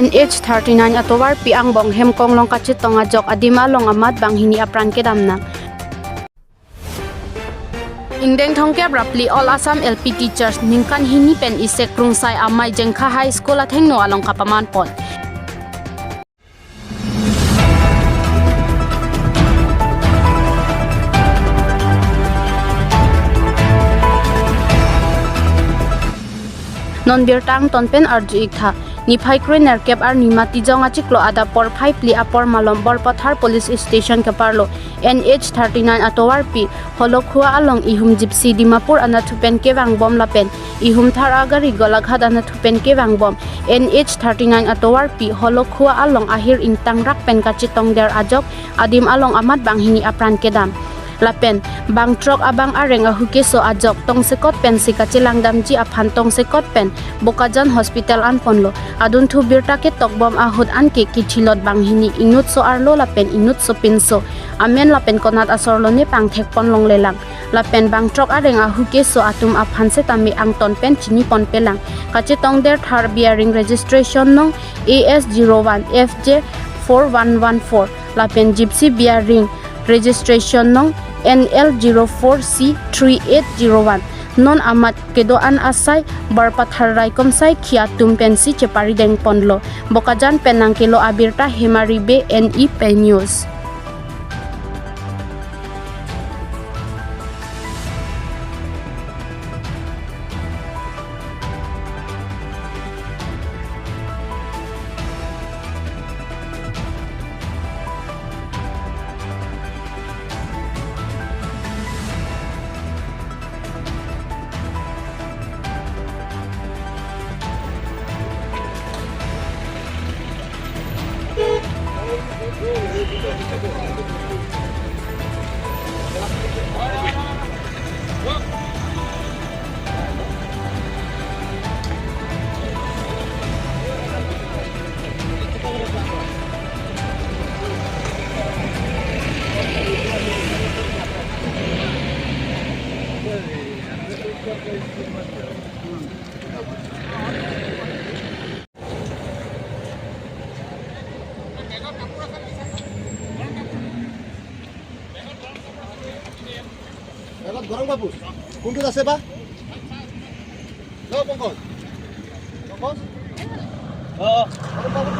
NH39 atowar piang bong hem kong long kachitong ajok adima long amat bang hini apran ke damna. Ingdeng thongke rapli All Assam LP Teachers ningkan hini pen isek rungsai amai jengkha High School atheng no along kapaman pon. Non birtang tonpen arju ikha niphai krener kep ar nimati jonga chiklo ada por 5 li apor malom bor pathar police station kaparlo NH39 atowar pi holokhua along ihum gypsy dimapur anathupen kewang bom lapen ihum thar agari golaghat anathupen kewang bom NH39 atowar pi holokhua along ahir ingtang rak pen kachitong der ajok adim along amat banghini apran kedam lapen bang trok abang areng ahukeso ajok tong sekot pen sikachilang damji aphan tong sekot pen bokajan hospital an ponlo adun thu birta ke tokbom ahut anke kichilot banghini inut so arlo lapen inut so pinso amen lapen konat asorlo ne pangthek pon long lelang lapen bang trok areng ahukeso atum aphan se tami angton pen chini pon pelang kachitong der thar bearing registration nong AS01 FJ 4114 lapen gypsy bearing registration nong NL04C3801 non amat kedoan asai barpathar raikom sai khia tumpensi chepari deng ponlo bokajan penang kilo abirta hemaribe NE News. গরম বাবু কোনটো আছে বা লো পঙ্কজ পঙ্কজ গরম বাবু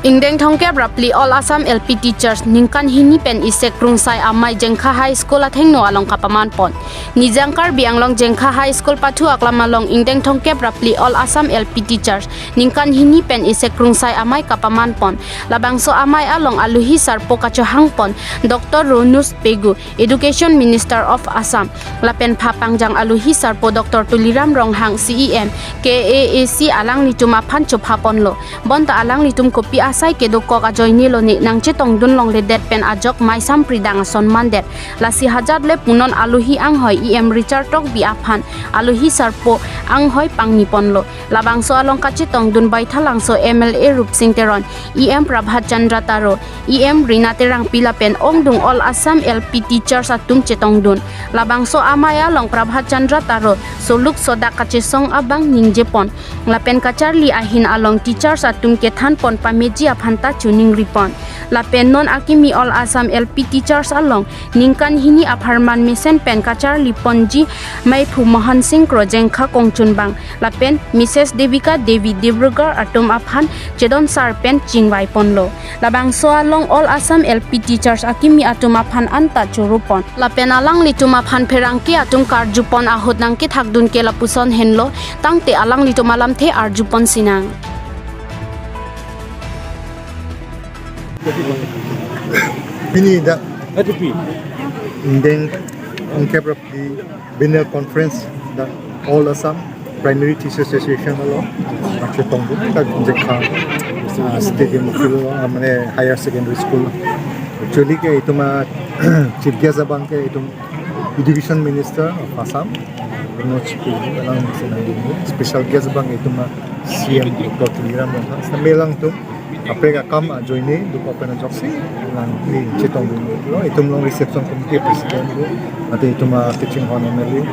Ingdeng thongke rapli All Assam LP Teachers ningkan hini pen isek rungsai amai jengkha High School atheng no along kapaman pon nijangkar bianglong jengkha High School pathu aklamalong ingdeng thongke rapli All Assam LP Teachers ningkan hini pen isek rungsai amai kapaman pon labangso amai along aluhi sarpo kachohang pon Dr. Ronus Pegu Education Minister of Assam lapen phapangjang aluhi sarpo Dr. Tuliram Ronghang CEM KAAC alang litum aphan chophapon lo bonta alang litum kopi asai kedok ka joinilo ni nangche tongdun long le det pen ajok mai sam pridang sonman det lasi hajar le punon aluhi ang hoi EM Richard tok bi aphan aluhi sarpo ang hoi pangni ponlo labangso along kachi tongdun bai thalangso MLA Rup Singh Teron EM Prabhat Chandra Taro EM Rina Terang pila pen ongdung All Assam LP Teachers atum chetongdun labangso amaya long Prabhat Chandra Taro soluk soda kachi song abang ningjepon lapen kacharli ahin along teachers atum kethan pon pamit ji aphanta chuning ripon la pen non akimi all Assam LP teachers along ningkan hini apharman misen pen kachar lipon ji mai phu mohan singh krojengkha kongchun bang la pen Mrs Devika Devi Debrugar atum aphan chedon sar pen chingwai ponlo la bang so along all Assam LP teachers akimi atum aphan anta churupon la pen alang litum aphan pherangki atum karjupon ahut nangki thakdun ke lapuson henlo tangte alang litum alam the arjupon sinang Ini dah Indeng Ongkep di Biennial Conference the All Assam Primary Teachers Association along macam tunggu kita jengka stadium itu mana higher secondary school. Actually ke itu mah Chief Guest abang ke itu Education Minister of Assam. Manoj Pillai dalam senang ini. Special guest abang itu mah CM Dr. Tuliram Mohan. Sambil lang tu apa yang kam join ni dupa pernah joksi lang ni citong dulu itu melong reception committee presiden tu nanti itu mah teaching hon MLA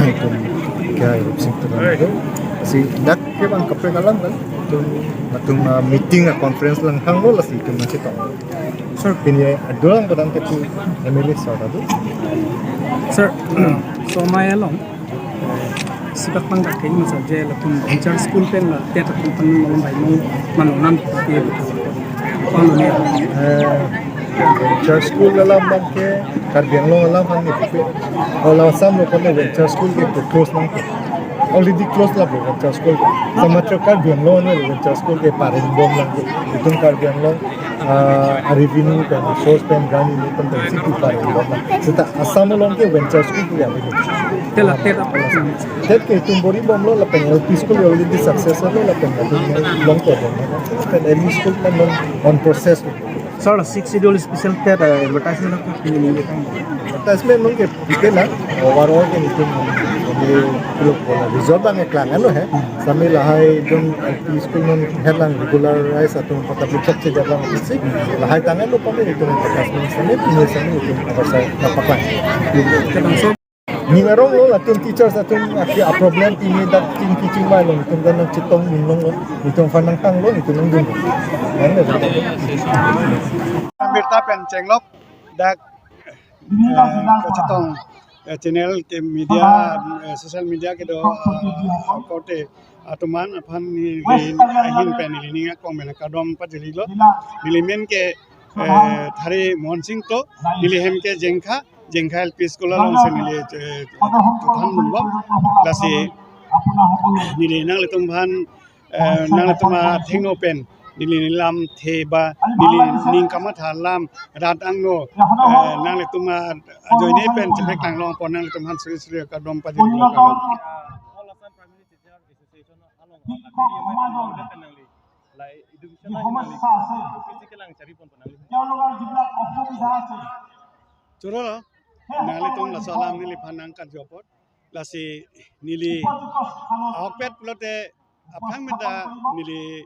itu kaya represent tu si dak ke bang kapre kalam kan itu meeting conference lang hang lo lasi itu masih citong sir ini adulang padang ke tu MLA saudara tu sir so my along sikap pangkat kaini saja lakum venture school pen la tiada tempat malam baik mau manonan dia kalau ni venture school dalam bangke karbiang long dalam kan ni kalau Assam lo kan venture school ke close lang already close lah venture school sama karbiang long ni venture school ke Parembom lang itu karbiang long revenue dan source pen gani ni penting situ Parembom lah serta Assam long ke venture school tu yang begitu telah apa Tet ke tumbori bom lo lapeng LP school already successful lo lapeng long term kan LP school kan on process sir 6 schedule special tet advertisement apa ini ni kan advertisement nong ke bikin lah overall ke itu grup bola result ang eklangan lo hai sambil lahai dong LP school nong headlang regularize atau kota bicara saja dalam fisik lahai tangan lo pun itu advertisement sambil itu apa saya nampaklah ni merong lo lah teachers atau ada problem ini dah teaching mai lo itu kan nak citong minong lo itu fanang tang lo itu nung dun mana dah ambil tapen cenglop dak citong channel ke media social media ke do kote atuman aphan ni hin pen ni ngak komen kadom pajeli lo milimen ke thari monsing to nilihem ke jengkha LP school along se nili tuhan mumbam lasi nili nang letum bhan nang letuma thengno pen nili nilam theba nili ningkama thalam rat angno nang letuma joine pen chepek tang long pon nang letum han sri kadom pajeli lo kadom all Assam Primary Teacher Association along lai education physical ang chari pon Churolo nali tum la salam nili phanang kan jopot lasi nili awpet plote aphang meda nili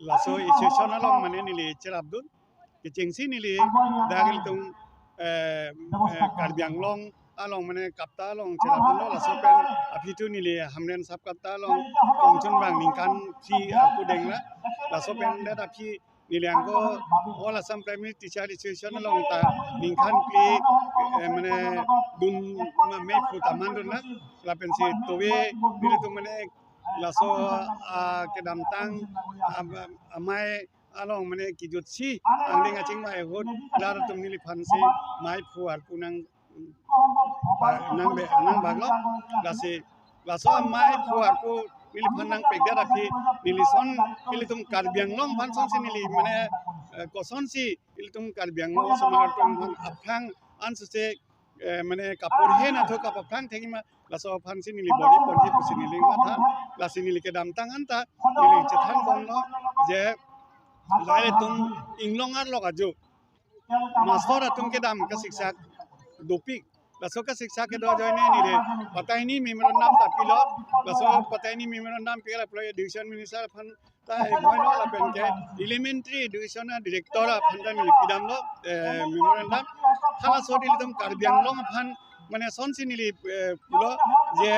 laso institution along mane nili cherabdun kechengsi nili dagil tum karbiang long along mane kapta along cherabdun laso pen apitu nili hamren sap kapta along kongchun bang ningkan si aku dengla laso pen da api niliangko all Assam Primary Teacher Association along ta ningkan pi mane dun me putaman dun na lapen si towe dili tu mane laso kedam tang amai along mane kijut si angding acing mai hot dar tum nili phansi mai phuar punang nang baglo lasi laso mai phuar ku nili phanang pegda rakhi nili son nili tum karbiang long phan son si nili mane koson si nili tum karbiang long smart tum aphang ansuse mane kapur he na tho kapaphang thengi ma laso phan si nili body ponji pusi nili ma tha lasi nili ke dam tang anta nili chethan bon lo je lai tum inglong ar loga jo masora tum ke dam ka siksak dopik laso ka siksa ke do joine ni re patai ni memorandum ta pilo laso patai ni memorandum ke la education minister phan ta boy no la pen ke elementary education director phan ta ni pidam lo memorandum hala so dil dum karbiang long phan mane son si ni pulo je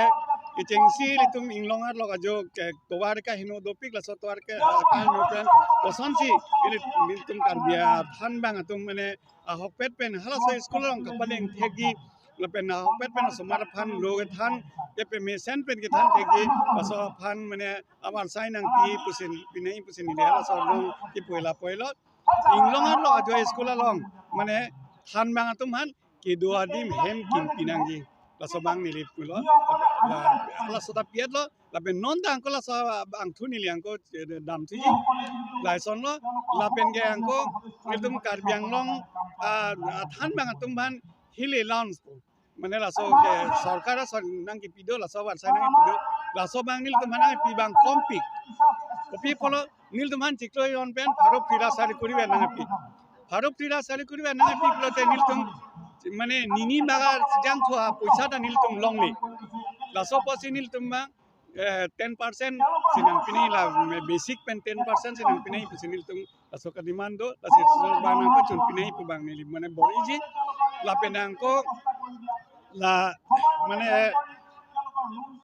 Kecengsi litum inglongat lo ajo towar ka hino dopik la so towar ka hino pen posonsi ili litum karbia than bang atum mane hokpet pen hala so school long kapaleng thegi lapen hokpet pen somar phan loge than epe mesen pen ke than thegi so phan mane amar sai nang pi pinai pusin ni hala so long ki poila poilot inglongat lo ajo school long mane than bang atum han ki duadim hem kim pinangi la so bang ni lip kulo la so ta piet lo la ben non dang ko la so ang thu ni liang ko dam thi lai son lo la pen ge ang ko ngitum kar biang long than bang tum ban hile lounge ko mane la so ke sarkar nang ki pido la so war sai nang pido la so bang nil tum nang pi bang kompik kopi polo nil tum han chiklo yon pen pharo pira sari kuri ben nang pi pharo pira sari kuri ben nang pi plo te nil tum মানে নিনি বাগা জাং থোয়া পয়সাটা নিল তুম লং নি লাসো পসি নিল তুম 10% sinang pinay la basic pen 10% sinang pinay pu sinil tung laso ka demando la se bang ko chun pinay pu bang nili mane boriji la penang ko la mane